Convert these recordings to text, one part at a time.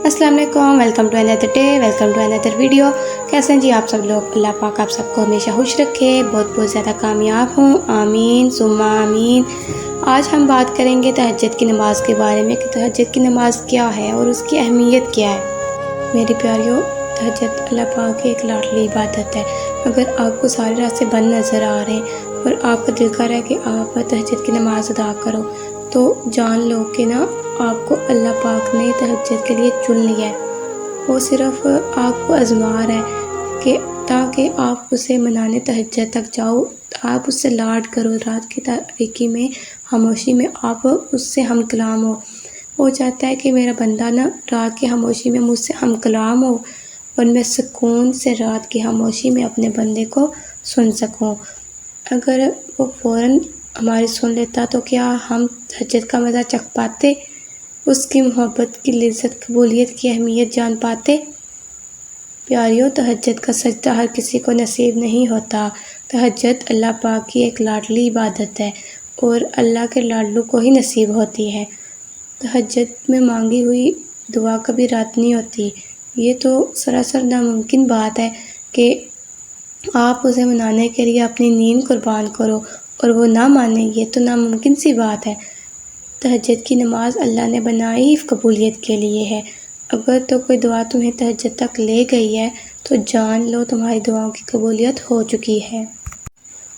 السلام علیکم، welcome to another day, welcome to another video. کیسے ہیں جی آپ سب لوگ؟ اللہ پاک آپ سب کو ہمیشہ خوش رکھے، بہت زیادہ کامیاب ہوں، آمین ثم آمین۔ آج ہم بات کریں گے تہجد کی نماز کے بارے میں کہ تہجد کی نماز کیا ہے اور اس کی اہمیت کیا ہے۔ میری پیاریوں، تہجد اللہ پاک کی ایک لاڈلی عبادت ہے۔ اگر آپ کو سارے راستے بند نظر آ رہے ہیں اور آپ کا دل کر رہا ہے کہ آپ تہجد کی نماز ادا کرو، تو جان لو کہ آپ کو اللہ پاک نے تہجد کے لیے چن لیا ہے۔ وہ صرف آپ کو آزما رہا ہے کہ تاکہ آپ اسے منانے تہجد تک جاؤ، آپ اس سے لاڈ کرو، رات کی تاریکی میں، خاموشی میں آپ اس سے ہم کلام ہو۔ وہ چاہتا ہے کہ میرا بندہ رات کی خاموشی میں مجھ سے ہم کلام ہو اور میں سکون سے رات کی خاموشی میں اپنے بندے کو سن سکوں۔ اگر وہ فوراً ہماری سن لیتا تو کیا ہم تہجد کا مزہ چکھ پاتے، اس کی محبت کی لذت، قبولیت کی اہمیت جان پاتے؟ پیاریوں، تہجد کا سجدہ ہر کسی کو نصیب نہیں ہوتا۔ تہجد اللہ پاک کی ایک لاڈلی عبادت ہے اور اللہ کے لاڈلوں کو ہی نصیب ہوتی ہے۔ تہجد میں مانگی ہوئی دعا کبھی رد نہیں ہوتی۔ یہ تو سراسر ناممکن بات ہے کہ آپ اسے منانے کے لیے اپنی نیند قربان کرو اور وہ نہ مانے، یہ تو ناممکن سی بات ہے۔ تہجد کی نماز اللہ نے بنائی ہی قبولیت کے لیے ہے۔ اگر تو کوئی دعا تمہیں تہجد تک لے گئی ہے تو جان لو تمہاری دعاؤں کی قبولیت ہو چکی ہے۔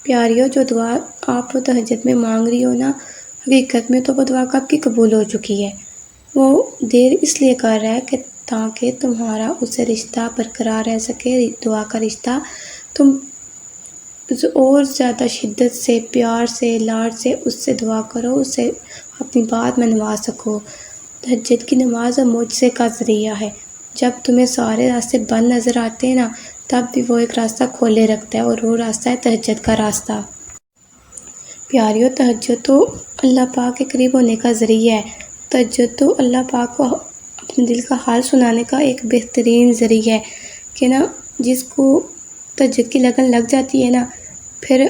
پیاریوں، جو دعا آپ تہجد میں مانگ رہی ہو حقیقت میں تو وہ دعا کب کی قبول ہو چکی ہے۔ وہ دیر اس لیے کر رہا ہے کہ تاکہ تمہارا اس سے رشتہ برقرار رہ سکے، دعا کا رشتہ، تم اور زیادہ شدت سے، پیار سے، لاڈ سے اس سے دعا کرو، اس سے اپنی بات منوا سکو۔ تہجد کی نماز معجزے کا ذریعہ ہے۔ جب تمہیں سارے راستے بند نظر آتے ہیں تب بھی وہ ایک راستہ کھولے رکھتا ہے اور وہ راستہ ہے تہجد کا راستہ۔ پیاریوں، تہجد تو اللہ پاک کے قریب ہونے کا ذریعہ ہے۔ تہجد تو اللہ پاک کو اپنے دل کا حال سنانے کا ایک بہترین ذریعہ ہے کہ جس کو تہجد کی لگن لگ جاتی ہے پھر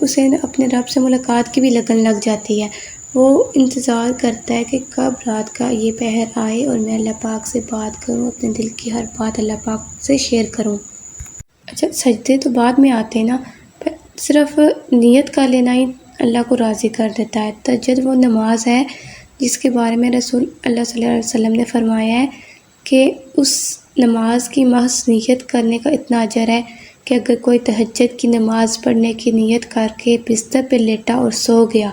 اسے اپنے رب سے ملاقات کی بھی لگن لگ جاتی ہے۔ وہ انتظار کرتا ہے کہ کب رات کا یہ پہر آئے اور میں اللہ پاک سے بات کروں، اپنے دل کی ہر بات اللہ پاک سے شیئر کروں۔ اچھا، سجدے تو بعد میں آتے صرف نیت کر لینا ہی اللہ کو راضی کر دیتا ہے۔ تہجد وہ نماز ہے جس کے بارے میں رسول اللہ صلی اللہ علیہ وسلم نے فرمایا ہے کہ اس نماز کی محض نیت کرنے کا اتنا اجر ہے کہ اگر کوئی تہجد کی نماز پڑھنے کی نیت کر کے بستر پہ لیٹا اور سو گیا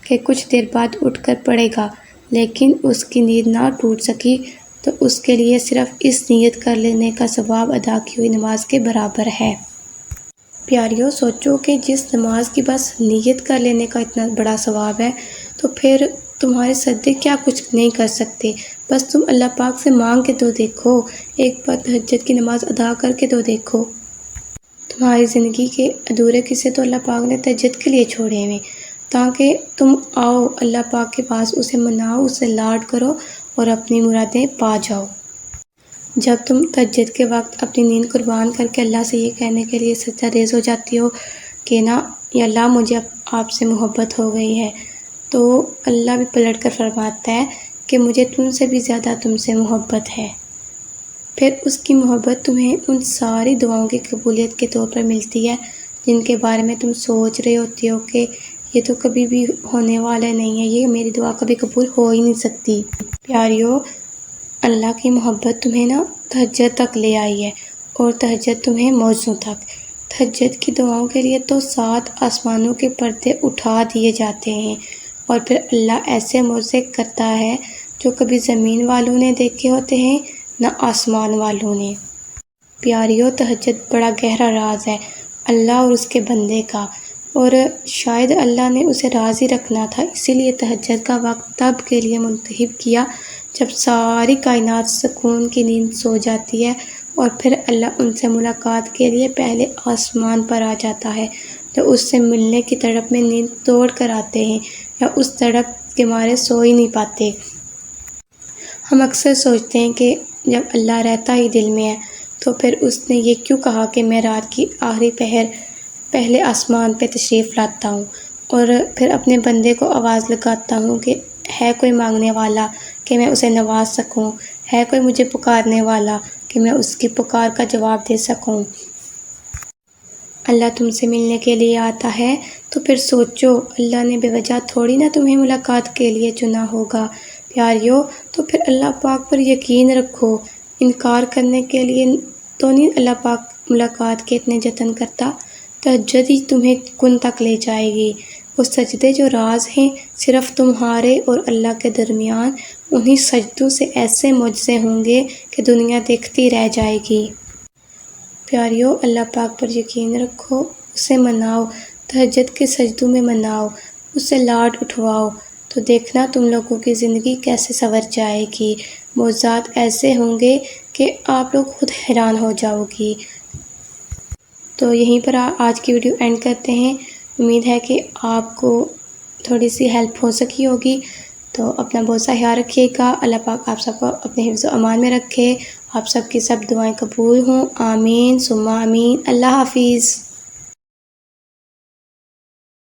کہ کچھ دیر بعد اٹھ کر پڑھے گا لیکن اس کی نیند نہ ٹوٹ سکی، تو اس کے لیے صرف اس نیت کر لینے کا ثواب ادا کی ہوئی نماز کے برابر ہے۔ پیاریوں، سوچو کہ جس نماز کی بس نیت کر لینے کا اتنا بڑا ثواب ہے تو پھر تمہارے سجدے کیا کچھ نہیں کر سکتے۔ بس تم اللہ پاک سے مانگ کے تو دیکھو، ایک بار تہجد کی نماز ادا کر کے تو دیکھو۔ تمہاری زندگی کے ادھورے قصے تو اللہ پاک نے تہجد کے لیے چھوڑے ہوئے تاکہ تم آؤ اللہ پاک کے پاس، اسے مناؤ، اسے لاڈ کرو اور اپنی مرادیں پا جاؤ۔ جب تم تہجد کے وقت اپنی نیند قربان کر کے اللہ سے یہ کہنے کے لیے سجدہ ریز ہو جاتی ہو کہ یا اللہ مجھے آپ سے محبت ہو گئی ہے، تو اللہ بھی پلٹ کر فرماتا ہے کہ مجھے تم سے بھی زیادہ تم سے محبت ہے۔ پھر اس کی محبت تمہیں ان ساری دعاؤں کی قبولیت کے طور پر ملتی ہے جن کے بارے میں تم سوچ رہے ہوتی ہو کہ یہ تو کبھی بھی ہونے والا نہیں ہے، یہ میری دعا کبھی قبول ہو ہی نہیں سکتی۔ پیاریوں، اللہ کی محبت تمہیں تہجد تک لے آئی ہے اور تہجد تمہیں معجزوں تک۔ تہجد کی دعاؤں کے لیے تو 7 آسمانوں کے پردے اٹھا دیے جاتے ہیں اور پھر اللہ ایسے معجزے کرتا ہے جو کبھی زمین والوں نے دیکھے ہوتے ہیں نہ آسمان والوں نے۔ پیاریوں، تہجد بڑا گہرا راز ہے اللہ اور اس کے بندے کا، اور شاید اللہ نے اسے راضی رکھنا تھا، اسی لیے تہجد کا وقت تب کے لیے منتخب کیا جب ساری کائنات سکون کی نیند سو جاتی ہے اور پھر اللہ ان سے ملاقات کے لیے پہلے آسمان پر آ جاتا ہے، جو اس سے ملنے کی تڑپ میں نیند توڑ کر آتے ہیں یا اس تڑپ کے مارے سو ہی نہیں پاتے۔ ہم اکثر سوچتے ہیں کہ جب اللہ رہتا ہی دل میں ہے تو پھر اس نے یہ کیوں کہا کہ میں رات کی آخری پہر پہلے آسمان پہ تشریف لاتا ہوں اور پھر اپنے بندے کو آواز لگاتا ہوں کہ ہے کوئی مانگنے والا کہ میں اسے نواز سکوں، ہے کوئی مجھے پکارنے والا کہ میں اس کی پکار کا جواب دے سکوں۔ اللہ تم سے ملنے کے لیے آتا ہے تو پھر سوچو اللہ نے بے وجہ تھوڑی نہ تمہیں ملاقات کے لیے چنا ہوگا۔ پیاریو، تو پھر اللہ پاک پر یقین رکھو، انکار کرنے کے لیے تو نہیں اللہ پاک ملاقات کے اتنے جتن کرتا۔ تہجد ہی تمہیں کن تک لے جائے گی۔ وہ سجدے جو راز ہیں صرف تمہارے اور اللہ کے درمیان، انہی سجدوں سے ایسے معجزے ہوں گے کہ دنیا دیکھتی رہ جائے گی۔ پیاریو، اللہ پاک پر یقین رکھو، اسے مناؤ، تہجد کے سجدوں میں مناؤ، اسے لاڈ اٹھواؤ، تو دیکھنا تم لوگوں کی زندگی کیسے سنور جائے گی۔ معجزات ایسے ہوں گے کہ آپ لوگ خود حیران ہو جاؤ گی۔ تو یہیں پر آج کی ویڈیو اینڈ کرتے ہیں۔ امید ہے کہ آپ کو تھوڑی سی ہیلپ ہو سکی ہوگی۔ تو اپنا بہت سا خیال رکھیے گا۔ اللہ پاک آپ سب کو اپنے حفظ و امان میں رکھے۔ آپ سب کی سب دعائیں قبول ہوں، آمین ثم آمین۔ اللہ حافظ۔